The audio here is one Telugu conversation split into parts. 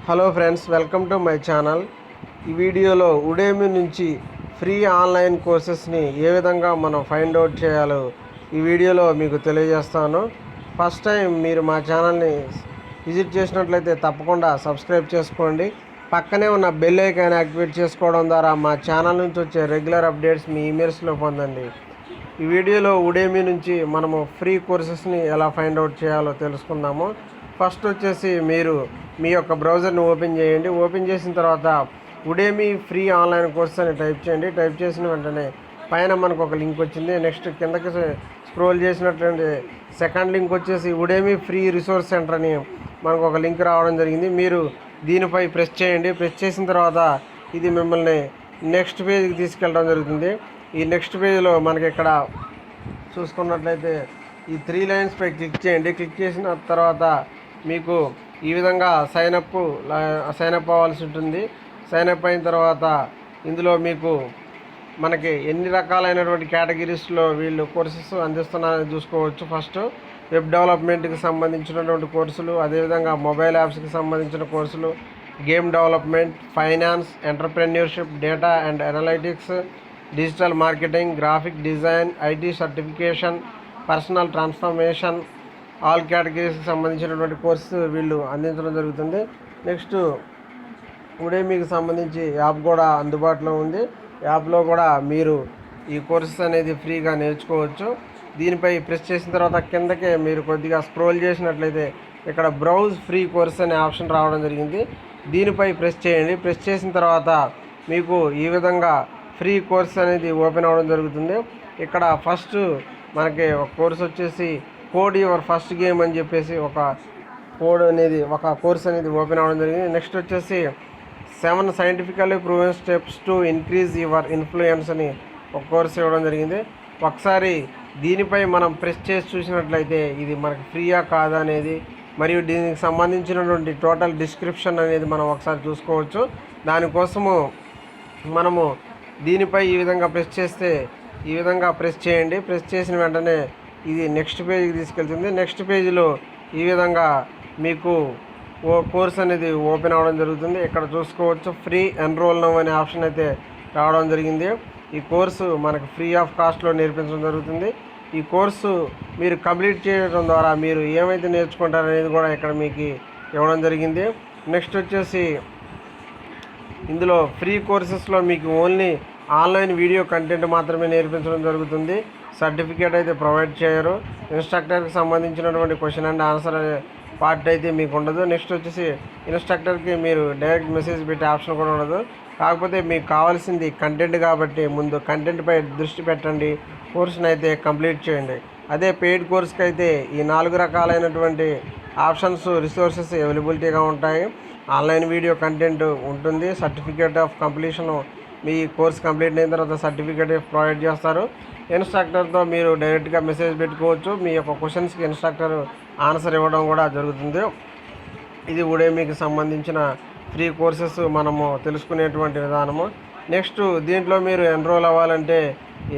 Hello friends, welcome to my channel. ఈ వీడియోలో ఉడేమి నుంచి ఫ్రీ ఆన్లైన్ కోర్సెస్ని ఏ విధంగా మనం ఫైండ్ అవుట్ చేయాలో ఈ వీడియోలో మీకు తెలియజేస్తాను. ఫస్ట్ టైం మీరు మా ఛానల్ని విజిట్ చేసినట్లయితే తప్పకుండా సబ్స్క్రైబ్ చేసుకోండి. పక్కనే ఉన్న బెల్ ఐకాన్ యాక్టివేట్ చేసుకోవడం ద్వారా మా ఛానల్ నుంచి వచ్చే రెగ్యులర్ అప్డేట్స్ మీ ఈమెయిల్స్లో పొందండి. ఈ వీడియోలో ఉడేమి నుంచి మనము ఫ్రీ కోర్సెస్ని ఎలా ఫైండ్ అవుట్ చేయాలో తెలుసుకుందాము. ఫస్ట్ వచ్చేసి మీరు మీ యొక్క బ్రౌజర్ని ఓపెన్ చేయండి. ఓపెన్ చేసిన తర్వాత ఉడేమి ఫ్రీ ఆన్లైన్ కోర్స్ అని టైప్ చేయండి. టైప్ చేసిన వెంటనే పైన మనకు ఒక లింక్ వచ్చింది. నెక్స్ట్ కిందకి స్క్రోల్ చేసినట్లయితే సెకండ్ లింక్ వచ్చేసి ఉడేమి ఫ్రీ రిసోర్స్ సెంటర్ అని మనకు ఒక లింక్ రావడం జరిగింది. మీరు దీనిపై ప్రెస్ చేయండి. ప్రెస్ చేసిన తర్వాత ఇది మిమ్మల్ని నెక్స్ట్ పేజ్కి తీసుకెళ్ళడం జరుగుతుంది. ఈ నెక్స్ట్ పేజ్లో మనకి ఇక్కడ చూసుకున్నట్లయితే ఈ 3 లైన్స్పై క్లిక్ చేయండి. క్లిక్ చేసిన తర్వాత మీకు ఈ విధంగా సైనప్ అవ్వాల్సి ఉంటుంది. సైనప్ అయిన తర్వాత ఇందులో మీకు మనకి ఎన్ని రకాలైనటువంటి కేటగిరీస్లో వీళ్ళు కోర్సెస్ అందిస్తున్నారని చూసుకోవచ్చు. ఫస్ట్ వెబ్ డెవలప్మెంట్కి సంబంధించినటువంటి కోర్సులు, అదేవిధంగా మొబైల్ యాప్స్కి సంబంధించిన కోర్సులు, game development, finance, entrepreneurship, data and analytics, digital marketing, graphic design, IT certification, personal transformation, all కేటగిరీస్కి సంబంధించినటువంటి కోర్సు వీళ్ళు అందించడం జరుగుతుంది. నెక్స్ట్ ఉడేమికి సంబంధించి యాప్ కూడా అందుబాటులో ఉంది. యాప్లో కూడా మీరు ఈ కోర్సెస్ అనేది ఫ్రీగా నేర్చుకోవచ్చు. దీనిపై ప్రెస్ చేసిన తర్వాత కిందకే మీరు కొద్దిగా స్క్రోల్ చేసినట్లయితే ఇక్కడ బ్రౌజ్ ఫ్రీ కోర్స్ అనే ఆప్షన్ రావడం జరిగింది. దీనిపై ప్రెస్ చేయండి. ప్రెస్ చేసిన తర్వాత మీకు ఈ విధంగా ఫ్రీ కోర్స్ అనేది ఓపెన్ అవ్వడం జరుగుతుంది. ఇక్కడ ఫస్ట్ మనకి ఒక కోర్స్ వచ్చేసి కోడ్ యువర్ ఫస్ట్ గేమ్ అని చెప్పేసి ఒక కోర్స్ అనేది ఓపెన్ అవ్వడం జరిగింది. నెక్స్ట్ వచ్చేసి 7 scientifically proven steps to increase your influence అని ఒక కోర్స్ ఇవ్వడం జరిగింది. ఒకసారి దీనిపై మనం ప్రెస్ చేసి చూసినట్లయితే ఇది మనకి ఫ్రీయా కాదా అనేది, మరియు దీనికి సంబంధించినటువంటి టోటల్ డిస్క్రిప్షన్ అనేది మనం ఒకసారి చూసుకోవచ్చు. దానికోసము మనము దీనిపై ఈ విధంగా ప్రెస్ చేస్తే ఈ విధంగా ప్రెస్ చేయండి. ప్రెస్ చేసిన వెంటనే ఇది నెక్స్ట్ పేజ్కి తీసుకెళ్తుంది. నెక్స్ట్ పేజీలో ఈ విధంగా మీకు కోర్స్ అనేది ఓపెన్ అవ్వడం జరుగుతుంది. ఇక్కడ చూసుకోవచ్చు ఫ్రీ ఎన్రోల్ నౌ అనే ఆప్షన్ అయితే రావడం జరిగింది. ఈ కోర్సు మనకు ఫ్రీ ఆఫ్ కాస్ట్లో నేర్పించడం జరుగుతుంది. ఈ కోర్సు మీరు కంప్లీట్ చేయడం ద్వారా మీరు ఏమైతే నేర్చుకుంటారనేది కూడా ఇక్కడ మీకు ఇవ్వడం జరిగింది. నెక్స్ట్ వచ్చేసి ఇందులో ఫ్రీ కోర్సెస్లో మీకు ఓన్లీ ఆన్లైన్ వీడియో కంటెంట్ మాత్రమే నేర్పించడం జరుగుతుంది. సర్టిఫికేట్ అయితే ప్రొవైడ్ చేయరు. ఇన్స్ట్రక్టర్కి సంబంధించినటువంటి క్వశ్చన్ అండ్ ఆన్సర్ అనే పార్ట్ అయితే మీకు ఉండదు. నెక్స్ట్ వచ్చేసి ఇన్స్ట్రక్టర్కి మీరు డైరెక్ట్ మెసేజ్ పెట్టే ఆప్షన్ కూడా ఉండదు. కాకపోతే మీకు కావాల్సింది కంటెంట్ కాబట్టి ముందు కంటెంట్పై దృష్టి పెట్టండి, కోర్సును అయితే కంప్లీట్ చేయండి. అదే పెయిడ్ కోర్స్కి అయితే ఈ 4 రకాలైనటువంటి ఆప్షన్స్, రిసోర్సెస్ అవైలబిలిటీగా ఉంటాయి. ఆన్లైన్ వీడియో కంటెంట్ ఉంటుంది. Certificate of completion, me course complete అయిన తర్వాత సర్టిఫికేట్ ప్రొవైడ్ చేస్తారు. ఇన్స్ట్రక్టర్తో మీరు డైరెక్ట్గా మెసేజ్ పెట్టుకోవచ్చు. మీ యొక్క క్వశ్చన్స్కి ఇన్స్ట్రక్టర్ ఆన్సర్ ఇవ్వడం కూడా జరుగుతుంది. ఇది ఉడేమికి సంబంధించిన ఫ్రీ కోర్సెస్ మనము తెలుసుకునేటువంటి విధానము. నెక్స్ట్ దీంట్లో మీరు ఎన్రోల్ అవ్వాలంటే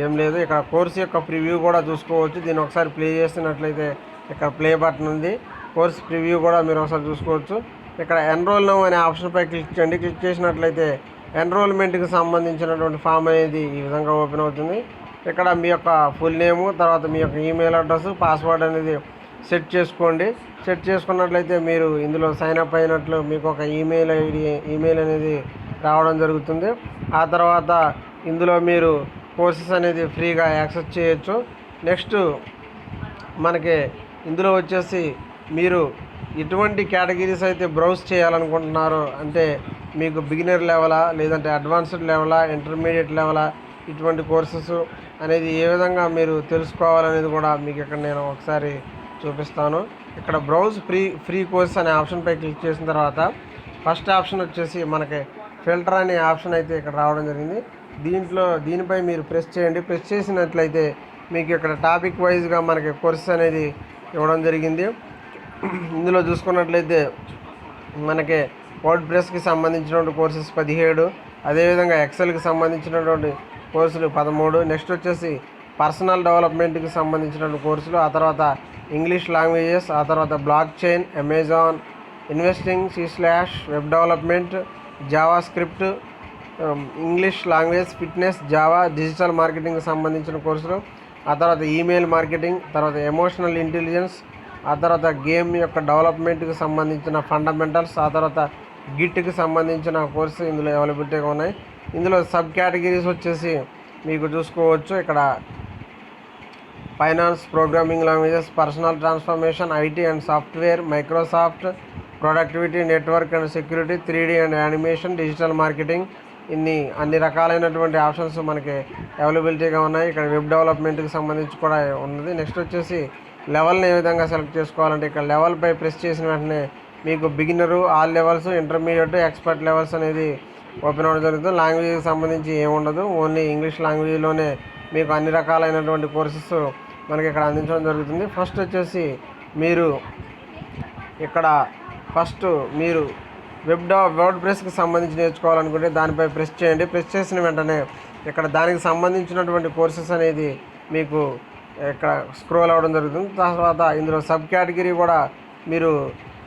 ఏం లేదు, ఇక్కడ కోర్స్ యొక్క ప్రివ్యూ కూడా చూసుకోవచ్చు. దీన్ని ఒకసారి ప్లే చేసినట్లయితే ఇక్కడ ప్లే బటన్ ఉంది. కోర్స్ ప్రివ్యూ కూడా మీరు ఒకసారి చూసుకోవచ్చు. ఇక్కడ ఎన్రోల్ నౌ అనే ఆప్షన్పై క్లిక్ చేయండి. క్లిక్ చేసినట్లయితే ఎన్రోల్మెంట్కి సంబంధించినటువంటి ఫామ్ అనేది ఈ విధంగా ఓపెన్ అవుతుంది. ఇక్కడ మీ యొక్క ఫుల్ నేము, తర్వాత మీ యొక్క ఈమెయిల్ అడ్రస్, పాస్వర్డ్ అనేది సెట్ చేసుకోండి. సెట్ చేసుకున్నట్లయితే మీరు ఇందులో సైన్అప్ అయినట్లు మీకు ఒక ఈమెయిల్ అనేది రావడం జరుగుతుంది. ఆ తర్వాత ఇందులో మీరు కోర్సెస్ అనేది ఫ్రీగా యాక్సెస్ చేయొచ్చు. నెక్స్ట్ మనకి ఇందులో వచ్చేసి మీరు ఎటువంటి కేటగిరీస్ అయితే బ్రౌజ్ చేయాలనుకుంటున్నారో, అంటే మీకు బిగినర్ లెవెలా, లేదంటే అడ్వాన్స్డ్ లెవెలా, ఇంటర్మీడియట్ లెవెలా, ఇటువంటి కోర్సెస్ అనేది ఏ విధంగా మీరు తెలుసుకోవాలనేది కూడా మీకు ఇక్కడ నేను ఒకసారి చూపిస్తాను. ఇక్కడ బ్రౌజ్ ఫ్రీ కోర్స్ అనే ఆప్షన్పై క్లిక్ చేసిన తర్వాత ఫస్ట్ ఆప్షన్ వచ్చేసి మనకి ఫిల్టర్ అనే ఆప్షన్ అయితే ఇక్కడ రావడం జరిగింది. దీనిపై మీరు ప్రెస్ చేయండి. ప్రెస్ చేసినట్లయితే మీకు ఇక్కడ టాపిక్ వైజ్గా మనకి కోర్స్ అనేది ఇవ్వడం జరిగింది. ఇందులో చూసుకున్నట్లయితే మనకి వర్డ్ ప్రెస్కి సంబంధించినటువంటి కోర్సెస్ 17, అదేవిధంగా ఎక్సెల్కి సంబంధించినటువంటి కోర్సులు 13. నెక్స్ట్ వచ్చేసి పర్సనల్ డెవలప్మెంట్కి సంబంధించినటువంటి కోర్సులు, ఆ తర్వాత ఇంగ్లీష్ లాంగ్వేజెస్, ఆ తర్వాత blockchain, Amazon, investing, web development, JavaScript, English language, fitness, Java, digital మార్కెటింగ్కి సంబంధించిన కోర్సులు, ఆ తర్వాత ఈమెయిల్ మార్కెటింగ్, తర్వాత ఎమోషనల్ ఇంటెలిజెన్స్, ఆ తర్వాత గేమ్ యొక్క డెవలప్మెంట్కి సంబంధించిన ఫండమెంటల్స్, ఆ తర్వాత గిట్కి సంబంధించిన కోర్సు ఇందులో అవైలబిలిటీగా ఉన్నాయి. ఇందులో సబ్ కేటగిరీస్ వచ్చేసి మీకు చూసుకోవచ్చు. ఇక్కడ finance, programming languages, personal transformation, IT and software, Microsoft, productivity, network and security, 3D and animation, digital marketing, అన్ని రకాలైనటువంటి ఆప్షన్స్ మనకి అవైలబిలిటీగా ఉన్నాయి. ఇక్కడ వెబ్ డెవలప్మెంట్కి సంబంధించి కూడా ఉన్నది. నెక్స్ట్ వచ్చేసి లెవెల్ని ఏ విధంగా సెలెక్ట్ చేసుకోవాలంటే ఇక్కడ లెవెల్పై ప్రెస్ చేసిన వెంటనే మీకు beginner, all levels, intermediate, expert levels అనేది ఓపెన్ అవ్వడం జరుగుతుంది. లాంగ్వేజ్కి సంబంధించి ఏముండదు, ఓన్లీ ఇంగ్లీష్ లాంగ్వేజ్లోనే మీకు అన్ని రకాలైనటువంటి కోర్సెస్ మనకి ఇక్కడ అందించడం జరుగుతుంది. ఫస్ట్ మీరు వర్డ్ ప్రెస్కి సంబంధించి నేర్చుకోవాలనుకుంటే దానిపై ప్రెస్ చేయండి. ప్రెస్ చేసిన వెంటనే ఇక్కడ దానికి సంబంధించినటువంటి కోర్సెస్ అనేది మీకు ఇక్కడ స్క్రోల్ అవ్వడం జరుగుతుంది. తర్వాత ఇందులో సబ్ కేటగిరీ కూడా మీరు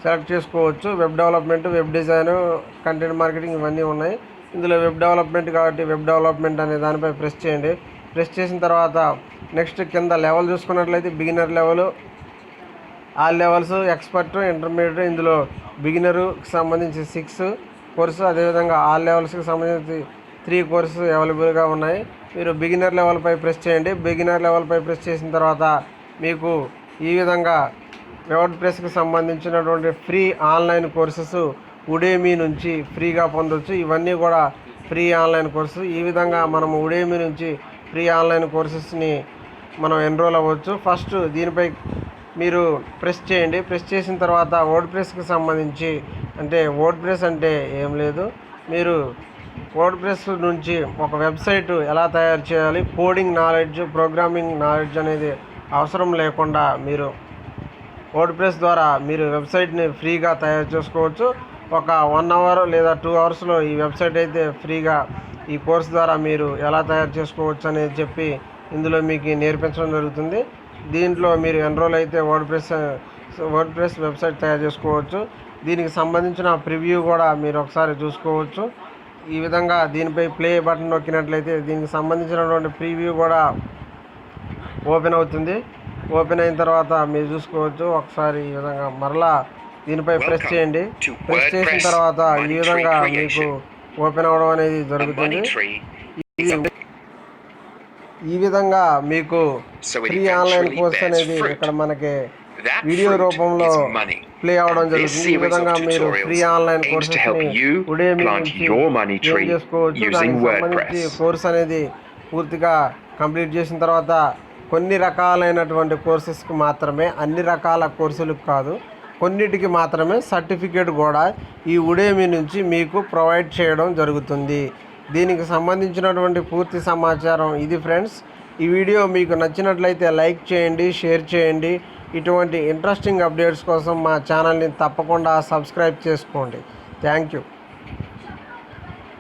సెలెక్ట్ చేసుకోవచ్చు. Web development, web design, content marketing ఇవన్నీ ఉన్నాయి. ఇందులో వెబ్ డెవలప్మెంట్ కాబట్టి వెబ్ డెవలప్మెంట్ అనే దానిపై ప్రెస్ చేయండి. ప్రెస్ చేసిన తర్వాత నెక్స్ట్ కింద లెవెల్ చూసుకున్నట్లయితే beginner level, all levels, expert, intermediate. ఇందులో బిగినర్కి సంబంధించి 6 కోర్సు, అదేవిధంగా ఆల్ లెవెల్స్కి సంబంధించి 3 కోర్సు అవైలబుల్గా ఉన్నాయి. మీరు బిగినర్ లెవెల్పై ప్రెస్ చేయండి. బిగినర్ లెవెల్పై ప్రెస్ చేసిన తర్వాత మీకు ఈ విధంగా వర్డ్ ప్రెస్కి సంబంధించినటువంటి ఫ్రీ ఆన్లైన్ కోర్సెస్ ఉడేమీ నుంచి ఫ్రీగా పొందవచ్చు. ఇవన్నీ కూడా ఫ్రీ ఆన్లైన్ కోర్సు. ఈ విధంగా మనము ఉడేమీ నుంచి ఫ్రీ ఆన్లైన్ కోర్సెస్ని మనం ఎన్రోల్ అవ్వచ్చు. ఫస్ట్ దీనిపై మీరు ప్రెస్ చేయండి. ప్రెస్ చేసిన తర్వాత వర్డ్ ప్రెస్కి సంబంధించి వర్డ్ ప్రెస్ అంటే ఏం లేదు, మీరు వర్డ్ ప్రెస్ నుంచి ఒక వెబ్సైట్ ఎలా తయారు చేయాలి, కోడింగ్ నాలెడ్జ్, ప్రోగ్రామింగ్ నాలెడ్జ్ అనేది అవసరం లేకుండా మీరు వర్డ్ ప్రెస్ ద్వారా మీరు వెబ్సైట్ని ఫ్రీగా తయారు చేసుకోవచ్చు. ఒక 1 అవర్ లేదా 2 అవర్స్లో ఈ వెబ్సైట్ అయితే ఫ్రీగా ఈ కోర్స్ ద్వారా మీరు ఎలా తయారు చేసుకోవచ్చు అనేది చెప్పి ఇందులో మీకు నేర్పించడం జరుగుతుంది. దీంట్లో మీరు ఎన్రోల్ అయితే వర్డ్ ప్రెస్ వెబ్సైట్ తయారు చేసుకోవచ్చు. దీనికి సంబంధించిన ప్రివ్యూ కూడా మీరు ఒకసారి చూసుకోవచ్చు. ఈ విధంగా దీనిపై ప్లే బటన్ నొక్కినట్లయితే దీనికి సంబంధించినటువంటి ప్రివ్యూ కూడా ఓపెన్ అవుతుంది. ఓపెన్ అయిన తర్వాత మీరు చూసుకోవచ్చు. ఒకసారి ఈ విధంగా మరలా దీనిపై ప్రెస్ చేయండి. ప్రెస్ చేసిన తర్వాత ఈ విధంగా మీకు ఓపెన్ అవ్వడం అనేది జరుగుతుంది. ఈ విధంగా మీకు ఫ్రీ ఆన్లైన్ కోర్స్ అనేది ఇక్కడ మనకి వీడియో రూపంలో ప్లే అవ్వడం జరుగుతుంది. ఈ విధంగా మీరు ఫ్రీ ఆన్లైన్ కోర్సెస్ని ఉడేమీ నుంచి గెయిన్ చేసుకోవచ్చు. దానికి సంబంధించి కోర్స్ అనేది పూర్తిగా కంప్లీట్ చేసిన తర్వాత కొన్ని రకాలైనటువంటి కోర్సెస్కి మాత్రమే, అన్ని రకాల కోర్సులకు కాదు, కొన్నిటికి మాత్రమే సర్టిఫికేట్ కూడా ఈ ఉడేమీ నుంచి మీకు ప్రొవైడ్ చేయడం జరుగుతుంది. దీనికి సంబంధించినటువంటి పూర్తి సమాచారం ఇది ఫ్రెండ్స్. ఈ వీడియో మీకు నచ్చినట్లయితే లైక్ చేయండి, షేర్ చేయండి. ఇటువంటి ఇంట్రెస్టింగ్ అప్డేట్స్ కోసం మా ఛానల్ని తప్పకుండా సబ్స్క్రైబ్ చేసుకోండి. Thank you.